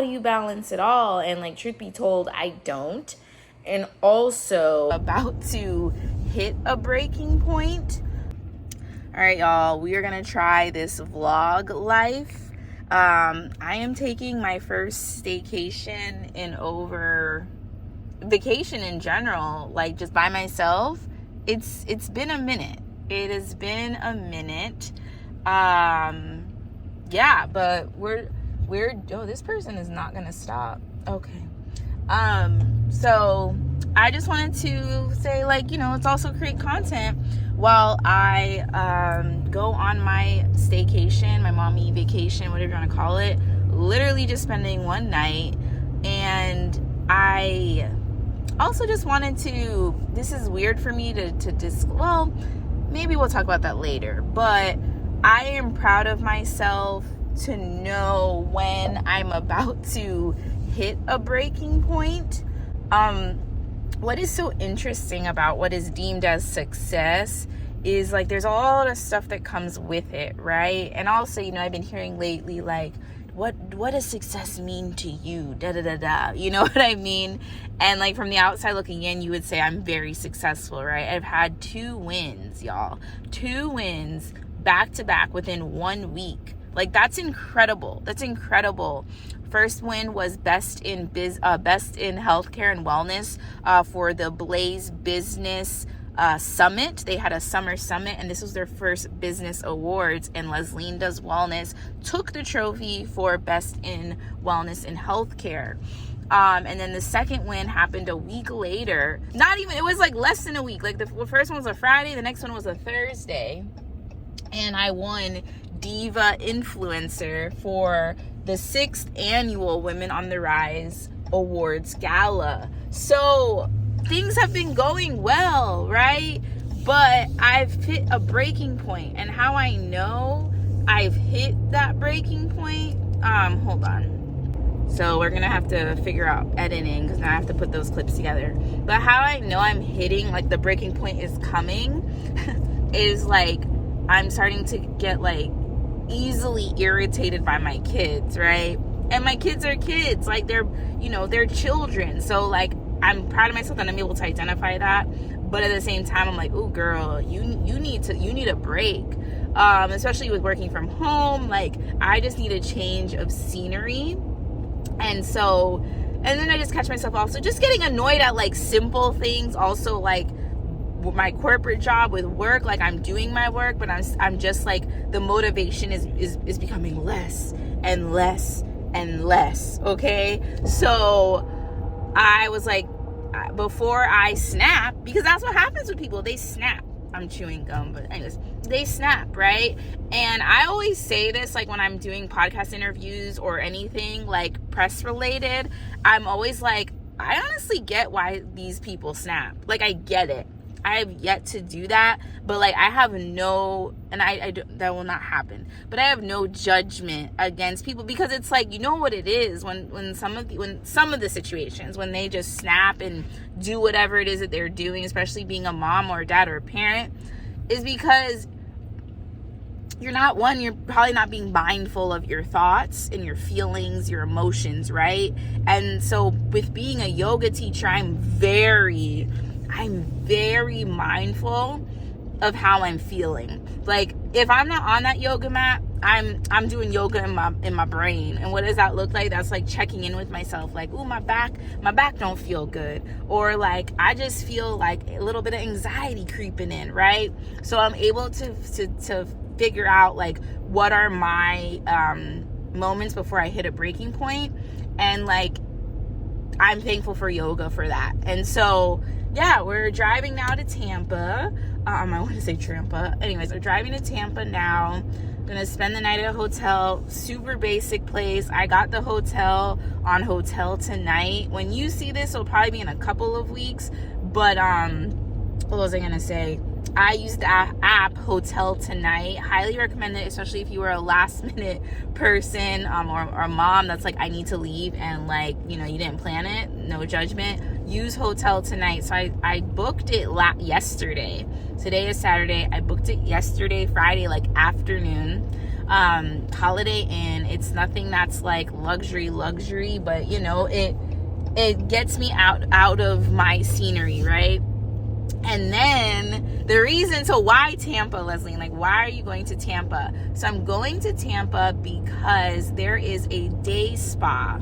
do you balance it all? And like, truth be told, I don't. And also about to hit a breaking point. All right, y'all, we are gonna try this vlog life. I am taking my first staycation vacation in general, like just by myself. It's been a minute. It has been a minute. Yeah, but we're this person is not gonna stop. Okay. So I just wanted to say, like, it's also create content while I go on my staycation, my mommy vacation, whatever you want to call it. Literally just spending one night. And I also just wanted to, this is weird for me well, maybe we'll talk about that later, but I am proud of myself to know when I'm about to hit a breaking point. What is so interesting about what is deemed as success is, like, there's all the stuff that comes with it, right? And also, I've been hearing lately, like, what does success mean to you? Da da da da. You know what I mean? And like, from the outside looking in, you would say I'm very successful, right? I've had 2 wins, y'all. 2 wins back to back within 1 week. Like, that's incredible. That's incredible. First win was best in healthcare and wellness for the Blaze Business Summit. They had a summer summit, and this was their first business awards. And Lesline Does Wellness took the trophy for best in wellness and healthcare. And then the second win happened a week later. It was like less than a week. Like, the first one was a Friday, the next one was a Thursday, and I won Diva Influencer for the 6th annual Women on the Rise Awards Gala. So things have been going well, right? But I've hit a breaking point, and how I know I've hit that breaking point, hold on. So we're gonna have to figure out editing, because now I have to put those clips together. But how I know I'm hitting, like, the breaking point is coming is, like, I'm starting to get, like, easily irritated by my kids, right? And my kids are kids, like, they're children. So, like, I'm proud of myself that I'm able to identify that. But at the same time, I'm like, oh girl, you need a break. Especially with working from home. Like, I just need a change of scenery. And then I just catch myself also just getting annoyed at, like, simple things. Also, like, my corporate job with work, like, I'm doing my work, but I'm just, like, the motivation is becoming less and less and less. Okay, so I was like, before I snap, because that's what happens with people, they snap. I'm chewing gum, but anyways, they snap, right? And I always say this, like, when I'm doing podcast interviews or anything, like, press related, I'm always like, I honestly get why these people snap. Like, I get it. I have yet to do that, but, like, I have no, and that will not happen, but I have no judgment against people, because it's like, you know what it is when some of the situations, when they just snap and do whatever it is that they're doing, especially being a mom or a dad or a parent, is because you're probably not being mindful of your thoughts and your feelings, your emotions, right? And so with being a yoga teacher, I'm very mindful of how I'm feeling. Like, if I'm not on that yoga mat, I'm doing yoga in my brain. And what does that look like? That's like checking in with myself, like, ooh, my back don't feel good, or like, I just feel like a little bit of anxiety creeping in, right? So I'm able to figure out, like, what are my moments before I hit a breaking point, and, like, I'm thankful for yoga for that. And so, yeah, we're driving now to Tampa. I want to say Trampa. Anyways, we're driving to Tampa now. Gonna spend the night at a hotel. Super basic place. I got the hotel on Hotel Tonight. When you see this, it'll probably be in a couple of weeks. But what was I gonna say? I used the app Hotel Tonight. Highly recommend it, especially if you are a last minute person or a mom that's like, I need to leave, and, like, you didn't plan it. No judgment. Use Hotel Tonight. So I booked it yesterday. Today is Saturday. I booked it yesterday, Friday, like, afternoon. Holiday Inn. It's nothing that's like luxury, but you know, it gets me out of my scenery, right? And then the reason, so why Tampa, Lesline? Like, why are you going to Tampa? So I'm going to Tampa because there is a day spa,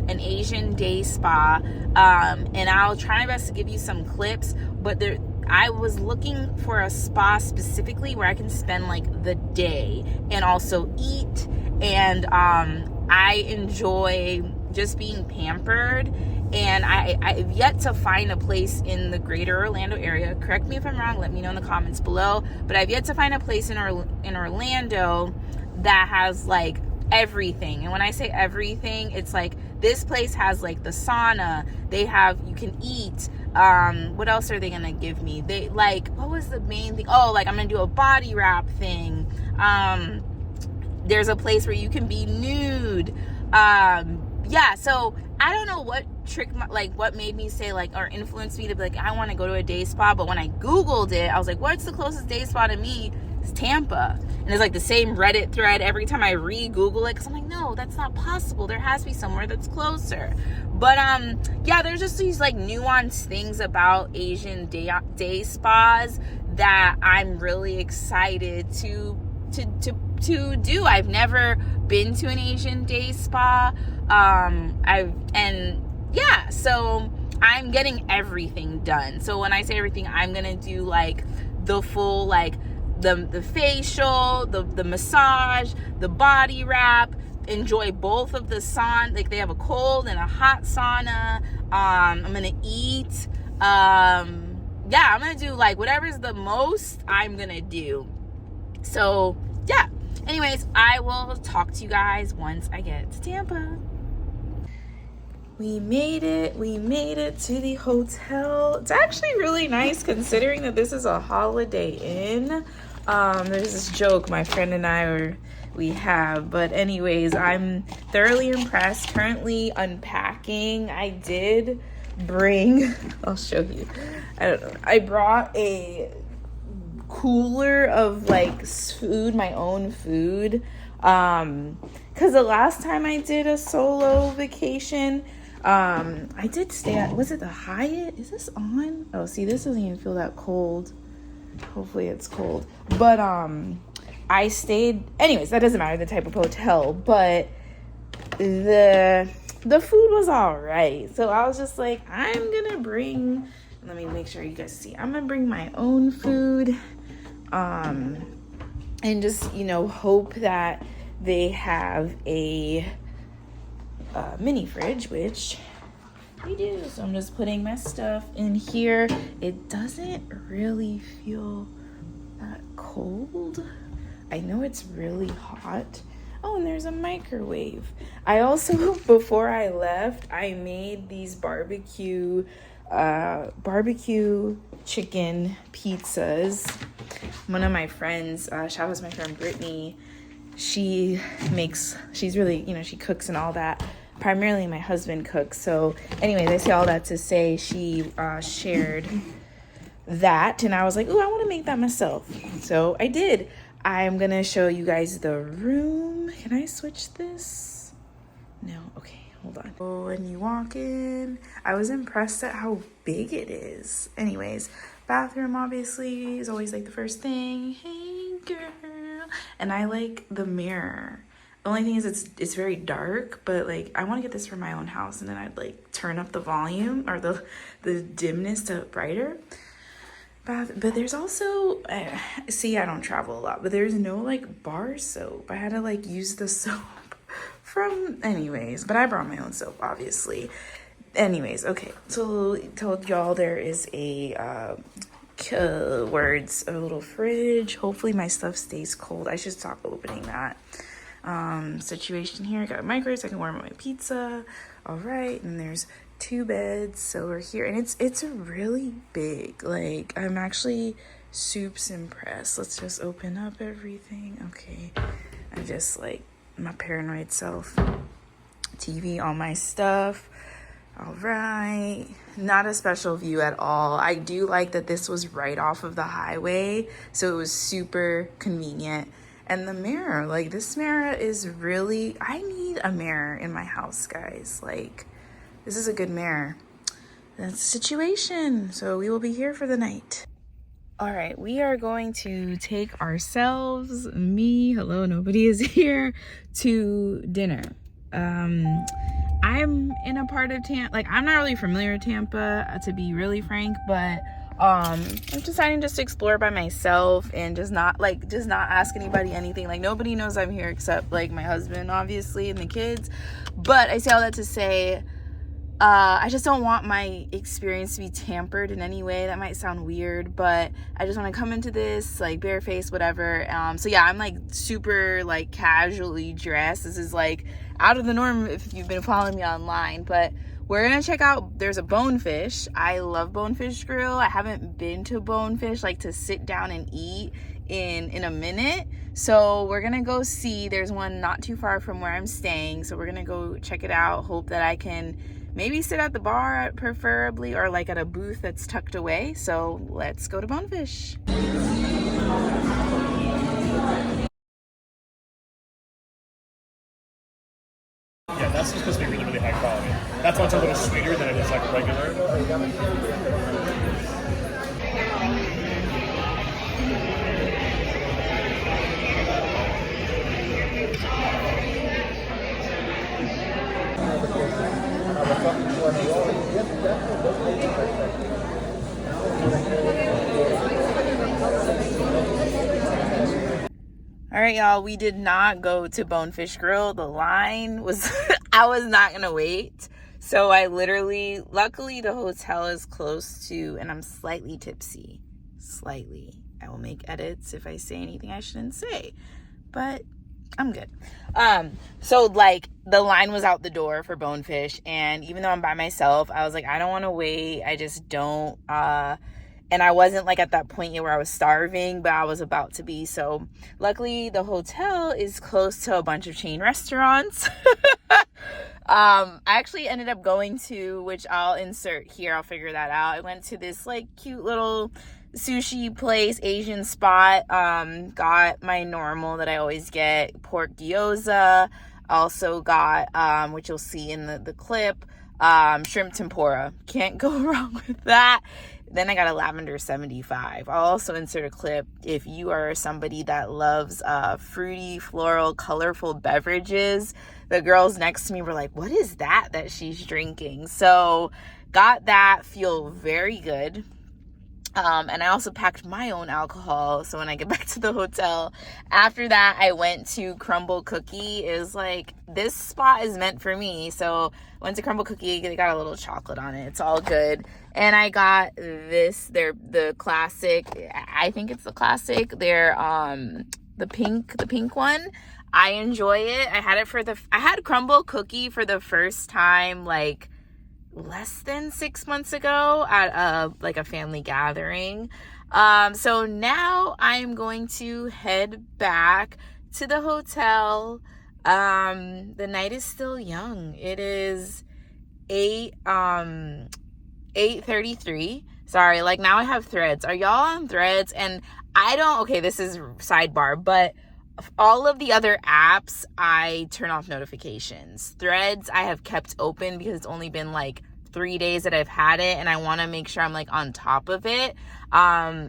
an Asian day spa, and I'll try my best to give you some clips, but I was looking for a spa specifically where I can spend like the day and also eat, and I enjoy just being pampered. And I've yet to find a place in the greater Orlando area. Correct me if I'm wrong, let me know in the comments below. But I've yet to find a place in Orlando that has like everything. And when I say everything, it's like this place has like the sauna. They have, you can eat. What else are they gonna give me? They like, what was the main thing? Oh, like I'm gonna do a body wrap thing. There's a place where you can be nude. Yeah, so I don't know what trick, like what made me say like, or influenced me to be like, I want to go to a day spa. But when I Googled it, I was like, what's the closest day spa to me? It's Tampa. And it's like the same Reddit thread every time I re-Google it, because I'm like, no, that's not possible. There has to be somewhere that's closer. But yeah, there's just these like nuanced things about Asian day spas that I'm really excited to do. I've never been to an Asian day spa. So I'm getting everything done. So when I say everything, I'm gonna do like the full, like the facial, the massage, the body wrap, enjoy both of the sauna. Like they have a cold and a hot sauna. I'm gonna eat. I'm gonna do like whatever's the most I'm gonna do. So yeah, anyways, I will talk to you guys once I get to Tampa. We made it to the hotel. It's actually really nice considering that this is a Holiday Inn. There's this joke my friend and we have, but anyways, I'm thoroughly impressed. Currently unpacking. I did bring, I'll show you. I don't know. I brought a cooler of like food, my own food. Because the last time I did a solo vacation, I did stay at, was it the Hyatt? Is this on? Oh, see, this doesn't even feel that cold. Hopefully it's cold. But I stayed, anyways, that doesn't matter the type of hotel, but the food was all right. So I was just like, I'm gonna bring, let me make sure you guys see, I'm gonna bring my own food, and just, you know, hope that they have a mini fridge, which we do. So I'm just putting my stuff in here. It doesn't really feel that cold. I know it's really hot. Oh, and there's a microwave. I also, before I left, I made these barbecue chicken pizzas. One of my friends, shout out to my friend Brittany, she's really, you know, she cooks and all that. Primarily my husband cooks. So anyways, I say all that to say she shared that, and I was like, oh, I want to make that myself. So I did. I'm gonna show you guys the room. Can I switch this? No, okay, hold on. Oh, and you walk in. I was impressed at how big it is. Anyways, bathroom obviously is always like the first thing. Hey girl. And I like the mirror. The only thing is it's very dark, but like I want to get this for my own house, and then I'd like turn up the volume or the dimness to brighter. But there's also, see, I don't travel a lot, but there's no like bar soap. I had to like use the soap from, anyways, but I brought my own soap, obviously. Anyways, okay, so told y'all there is a a little fridge. Hopefully my stuff stays cold. I should stop opening that. Situation here. I got a microwave so I can warm up my pizza. All right, and there's 2 beds, so we're here, and it's really big. Like, I'm actually soups impressed. Let's just open up everything. Okay, I'm just like my paranoid self. TV, all my stuff. All right, not a special view at all. I do like that this was right off of the highway, so it was super convenient. And the mirror, like this mirror is really, I need a mirror in my house, guys. Like, this is a good mirror. That's the situation. So we will be here for the night. All right, we are going to take ourselves, hello, nobody is here, to dinner. I'm in a part of Tampa, like I'm not really familiar with Tampa, to be really frank, but I'm deciding just to explore by myself and just not ask anybody anything. Like nobody knows I'm here except like my husband, obviously, and the kids. But I say all that to say, I just don't want my experience to be tampered in any way. That might sound weird, but I just want to come into this like barefaced, whatever. So yeah, I'm like super like casually dressed. This is like out of the norm if you've been following me online, but we're gonna check out, there's a Bonefish. I love Bonefish Grill. I haven't been to Bonefish like to sit down and eat in a minute. So we're gonna go see, there's one not too far from where I'm staying. So we're gonna go check it out. Hope that I can maybe sit at the bar preferably, or like at a booth that's tucked away. So let's go to Bonefish. Yeah, that's supposed to be really, really high quality. That's why it's a little sweeter than it is like regular. All right, y'all, we did not go to Bonefish Grill. The line was, I was not going to wait. So I literally, luckily the hotel is close to, and I'm slightly tipsy, slightly. I will make edits if I say anything I shouldn't say, but I'm good. So like the line was out the door for Bonefish, and even though I'm by myself, I was like, I don't want to wait. I just don't, and I wasn't like at that point yet where I was starving, but I was about to be. So luckily the hotel is close to a bunch of chain restaurants. I actually ended up going to, which I'll insert here, I'll figure that out. I went to this like cute little sushi place, Asian spot. Got my normal that I always get, pork gyoza. Also got, which you'll see in the clip, shrimp tempura. Can't go wrong with that. Then I got a lavender 75. I'll also insert a clip if you are somebody that loves fruity, floral, colorful beverages. The girls next to me were like, what is that she's drinking? So got that, feel very good. And I also packed my own alcohol, so when I get back to the hotel, after that, I went to Crumble Cookie. It was like, this spot is meant for me. So went to Crumble Cookie, they got a little chocolate on it. It's all good. And I got this, the classic, I think it's the classic. They're, the pink one. I enjoy it. I had Crumble Cookie for the first time, like, less than 6 months ago at a family gathering. So now I'm going to head back to the hotel. The night is still young. It is 8:33. Sorry, like now I have Threads. Are y'all on Threads? And okay, this is sidebar, but all of the other apps, I turn off notifications. Threads, I have kept open because it's only been like 3 days that I've had it, and I want to make sure I'm like on top of it. I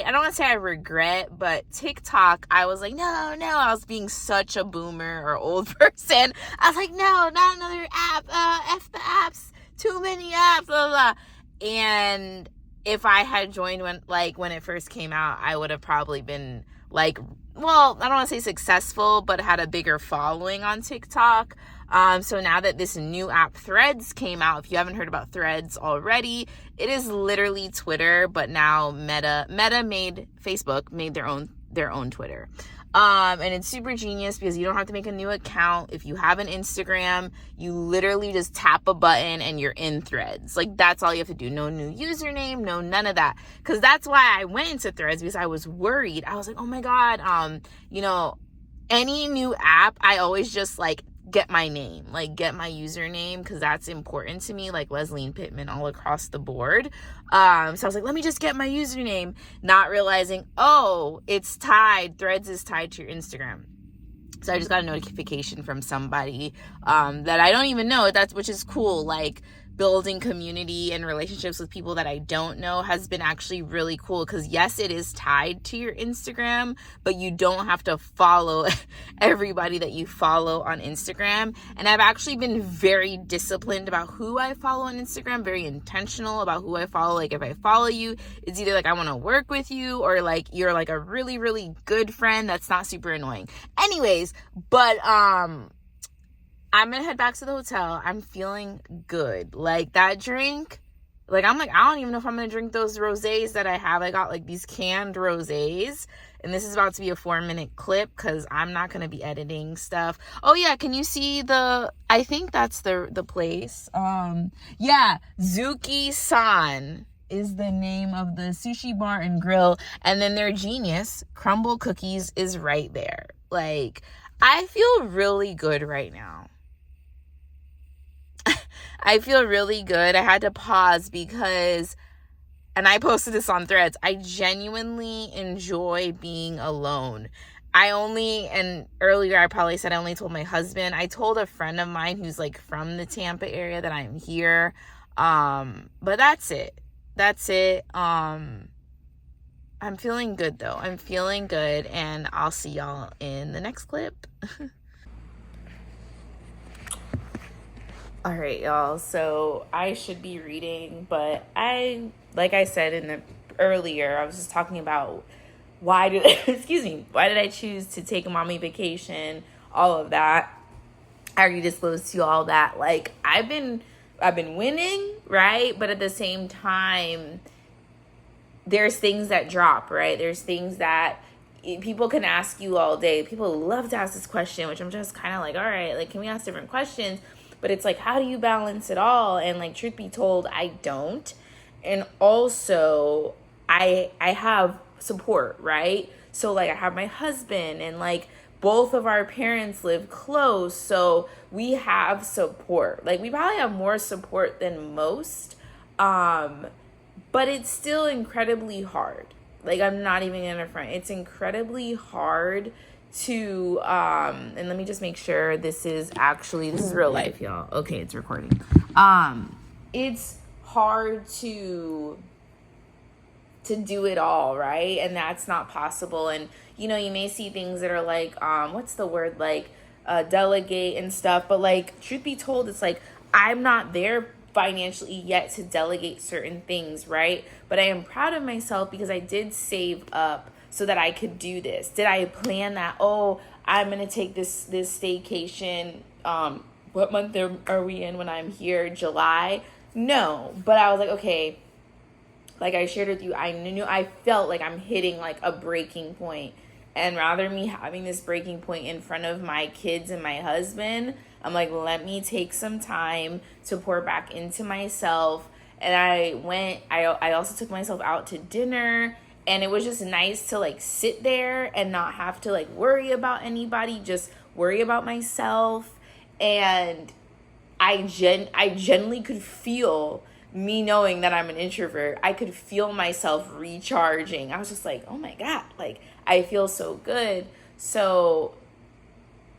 don't want to say I regret, but TikTok, I was like, no, I was being such a boomer or old person. I was like, no, not another app. F the apps, too many apps, blah, blah. And if I had joined when it first came out, I would have probably been like, well, I don't want to say successful, but had a bigger following on TikTok. So now that this new app Threads came out, if you haven't heard about Threads already, it is literally Twitter, but now Facebook made their own Twitter. And it's super genius because you don't have to make a new account. If you have an Instagram, you literally just tap a button and you're in Threads. Like, that's all you have to do. No new username, no none of that. Because that's why I went into Threads, because I was worried. I was like, oh my God, any new app, I always just like get my name, like get my username, because that's important to me, like Lesline Pittman all across the board. So I was like, let me just get my username, not realizing, oh, it's tied, Threads is tied to your Instagram. So I just got a notification from somebody that I don't even know, which is cool. Like, building community and relationships with people that I don't know has been actually really cool, because yes, it is tied to your Instagram, but you don't have to follow everybody that you follow on Instagram. And I've actually been very disciplined about who I follow on Instagram, very intentional about who I follow. Like, if I follow you, it's either like I want to work with you, or like you're like a really, really good friend that's not super annoying. Anyways, but I'm gonna head back to the hotel. I'm feeling good. Like, that drink, like, I'm like, I don't even know if I'm gonna drink those rosés that I have. I got like these canned rosés, and this is about to be a 4-minute clip because I'm not gonna be editing stuff. Oh yeah, can you see I think that's the place. Yeah, Zuki-san is the name of the sushi bar and grill, and then their Genius Crumble Cookies is right there. Like, I feel really good right now. I feel really good. I had to pause because, and I posted this on Threads, I genuinely enjoy being alone. And earlier I probably said I only told my husband. I told a friend of mine who's like from the Tampa area that I'm here. But that's it. I'm feeling good though. I'm feeling good, and I'll see y'all in the next clip. All right, y'all. So I should be reading, but like I said earlier, I was just talking about why did I choose to take a mommy vacation, all of that. I already disclosed to you all that. Like, I've been winning, right? But at the same time, there's things that drop, right? There's things that people can ask you all day. People love to ask this question, which I'm just kind of like, all right, like, can we ask different questions? But it's like, how do you balance it all? And like, truth be told, I don't. And also, I have support, right? So like, I have my husband, and like, both of our parents live close, so we have support. Like, we probably have more support than most, but it's still incredibly hard. Like, I'm not even gonna front. It's incredibly hard to and let me just make sure this is real life, y'all. Okay, it's recording. It's hard to do it all, right? And that's not possible. And you know, you may see things that are like what's the word, like delegate and stuff, but like, truth be told, it's like, I'm not there financially yet to delegate certain things, right? But I am proud of myself because I did save up so that I could do this. Did I plan that? Oh, I'm gonna take this staycation. What month are we in when I'm here? July? No, but I was like, okay. Like I shared with you, I felt like I'm hitting like a breaking point, and rather me having this breaking point in front of my kids and my husband, I'm like, let me take some time to pour back into myself. And I also took myself out to dinner. And it was just nice to like sit there and not have to like worry about anybody, just worry about myself. And I genuinely could feel, me knowing that I'm an introvert, I could feel myself recharging. I was just like, oh my God, like, I feel so good. So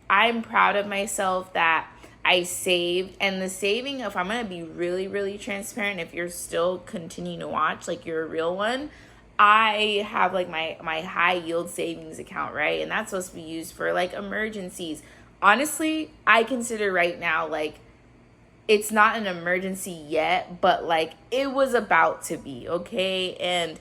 I'm proud of myself that I saved. And the saving, if I'm going to be really, really transparent, if you're still continuing to watch, like, you're a real one, I have like my high yield savings account, right? And that's supposed to be used for like emergencies. Honestly, I consider right now, like, it's not an emergency yet, but like, it was about to be, okay? And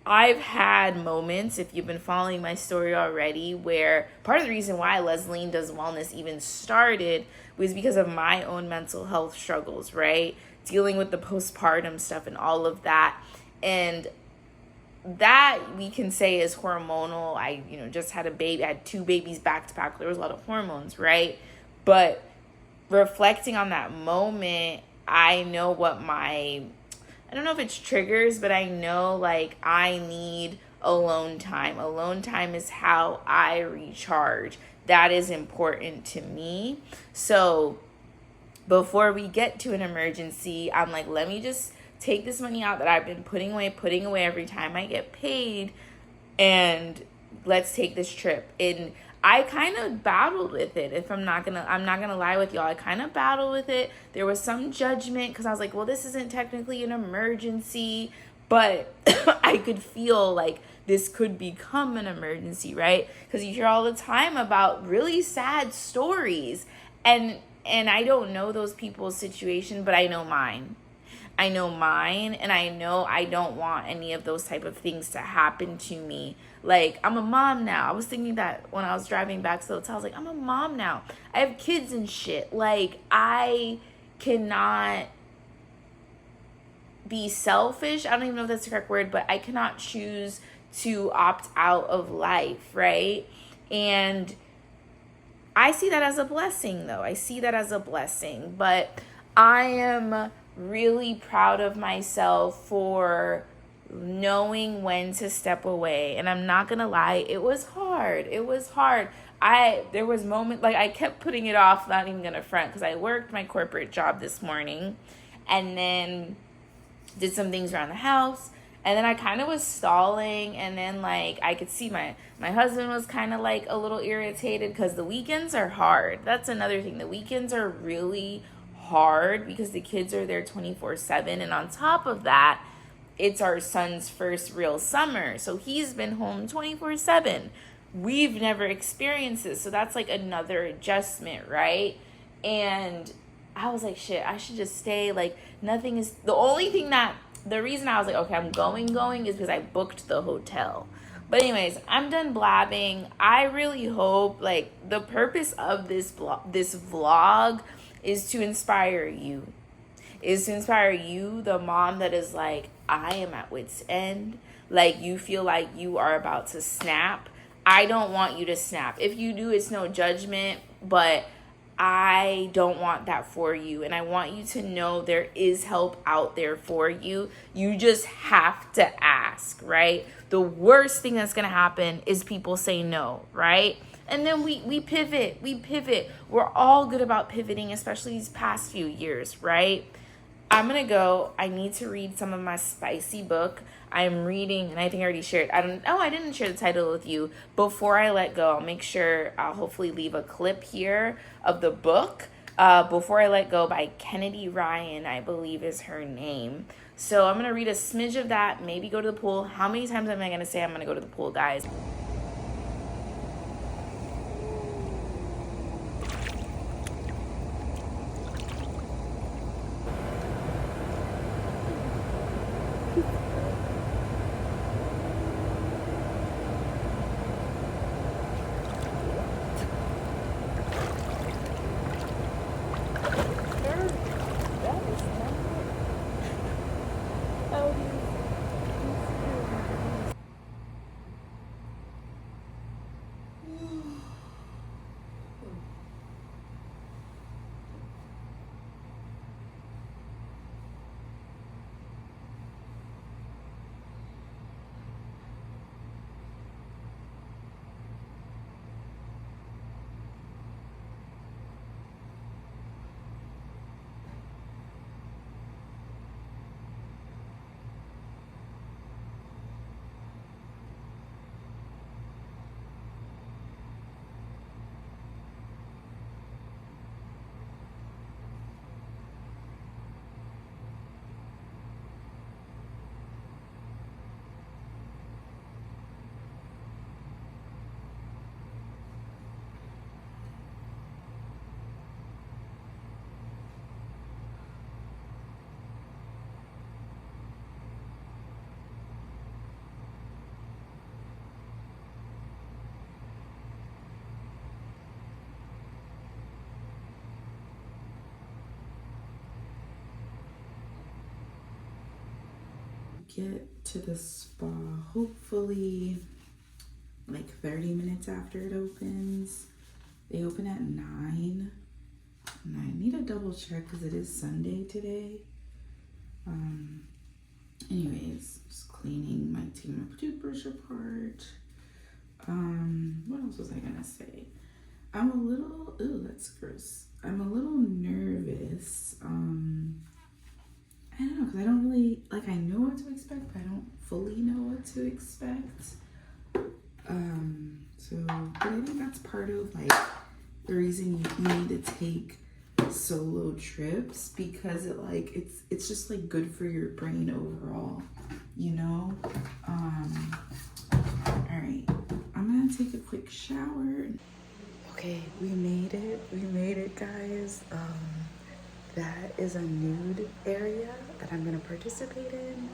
I've had moments, if you've been following my story already, where part of the reason why Lesline Does Wellness even started was because of my own mental health struggles, right? Dealing with the postpartum stuff and all of that. And that we can say is hormonal. I, just had a baby. I had 2 babies back to back. There was a lot of hormones, right? But reflecting on that moment, I know what I don't know if it's triggers, but I know like I need alone time. Alone time is how I recharge. that is important to me. So before we get to an emergency, I'm like, let me just take this money out that I've been putting away every time I get paid, and let's take this trip. And I kind of battled with it. I'm not gonna lie with y'all. I kind of battled with it. There was some judgment because I was like, well, this isn't technically an emergency, but I could feel like this could become an emergency, right? Because you hear all the time about really sad stories, and I don't know those people's situation, but I know mine. And I know I don't want any of those type of things to happen to me. Like, I'm a mom now. I was thinking that when I was driving back to the hotel. I was like, I'm a mom now. I have kids and shit. Like, I cannot be selfish. I don't even know if that's the correct word, but I cannot choose to opt out of life, right? And I see that as a blessing, though. I see that as a blessing. But I am really proud of myself for knowing when to step away. And I'm not gonna lie, it was hard. There was moments, like, I kept putting it off, not even gonna front, because I worked my corporate job this morning and then did some things around the house, and then I kind of was stalling, and then, like, I could see my husband was kind of, like, a little irritated because the weekends are hard. That's another thing. The weekends are really hard because the kids are there 24/7, and on top of that, it's our son's first real summer, so he's been home 24/7. We've never experienced this, so that's like another adjustment, right? And I was like, shit, I should just stay. Like, nothing is the reason I was like, okay, I'm going is because I booked the hotel. But anyways, I'm done blabbing. I really hope, like, the purpose of this vlog is to inspire you. The mom that is like, I am at wit's end. Like, you feel like you are about to snap. I don't want you to snap. If you do, it's no judgment, but I don't want that for you. And I want you to know there is help out there for you. You just have to ask, right? The worst thing that's going to happen is people say no, right? And then we pivot. We're all good about pivoting, especially these past few years, right? I'm going to go. I need to read some of my spicy book. I'm reading, and I think I already shared. I didn't share the title with you. Before I let go, I'll make sure I'll hopefully leave a clip here of the book. Before I Let Go by Kennedy Ryan, I believe is her name. So I'm going to read a smidge of that, maybe go to the pool. How many times am I going to say I'm going to go to the pool, guys? Get to the spa hopefully like 30 minutes after it opens. They open at 9, and I need to double check because it is Sunday today. Anyways, just cleaning my toothbrush apart. What else was I gonna say? I'm a little, ooh, that's gross. I'm a little nervous. I don't know, because I don't really, like, I know what to expect, but I don't fully know what to expect. But I think that's part of, like, the reason you need to take solo trips, because it's just, like, good for your brain overall, you know? All right, I'm gonna take a quick shower. Okay, we made it, guys. That is a nude area that I'm gonna participate in.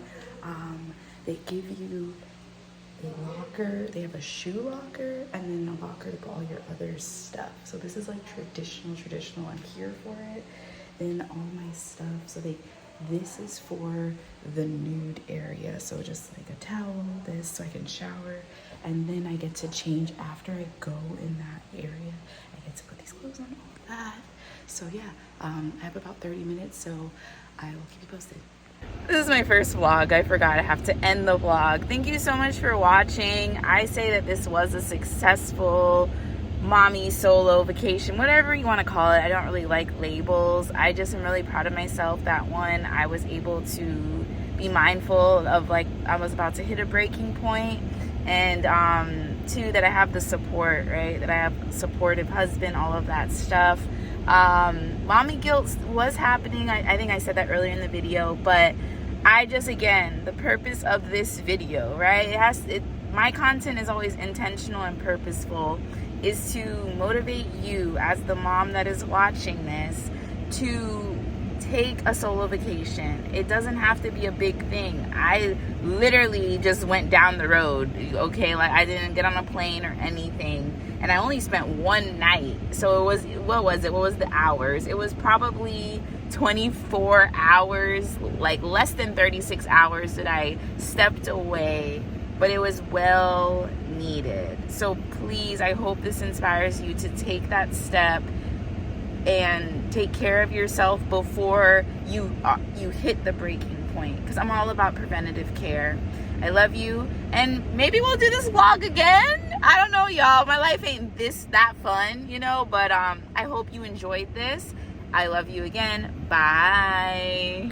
They give you a locker, they have a shoe locker, and then a locker to put all your other stuff. So this is like traditional, I'm here for it. Then all my stuff, so this is for the nude area. So just like a towel, this, so I can shower, and then I get to change after I go in that area. I get to put these clothes on, all that. So yeah, I have about 30 minutes, so I will keep you posted. This is my first vlog. I forgot I have to end the vlog. Thank you so much for watching. I say that this was a successful mommy solo vacation, whatever you want to call it. I don't really like labels. I just am really proud of myself that one, I was able to be mindful of, like, I was about to hit a breaking point, and two, that I have the support, right? That I have a supportive husband, all of that stuff. Mommy guilt was happening. I think I said that earlier in the video, but I just, again, the purpose of this video, right? My content is always intentional and purposeful, is to motivate you as the mom that is watching this to take a solo vacation. It doesn't have to be a big thing. I literally just went down the road, okay? Like, I didn't get on a plane or anything. And I only spent one night. So it was, what was the hours? It was probably 24 hours, like less than 36 hours that I stepped away. But it was well needed. So please, I hope this inspires you to take that step and take care of yourself before you hit the breaking point, because I'm all about preventative care. I love you, and maybe we'll do this vlog again. I don't know, y'all. My life ain't that fun, you know, but I hope you enjoyed this. I love you again. Bye.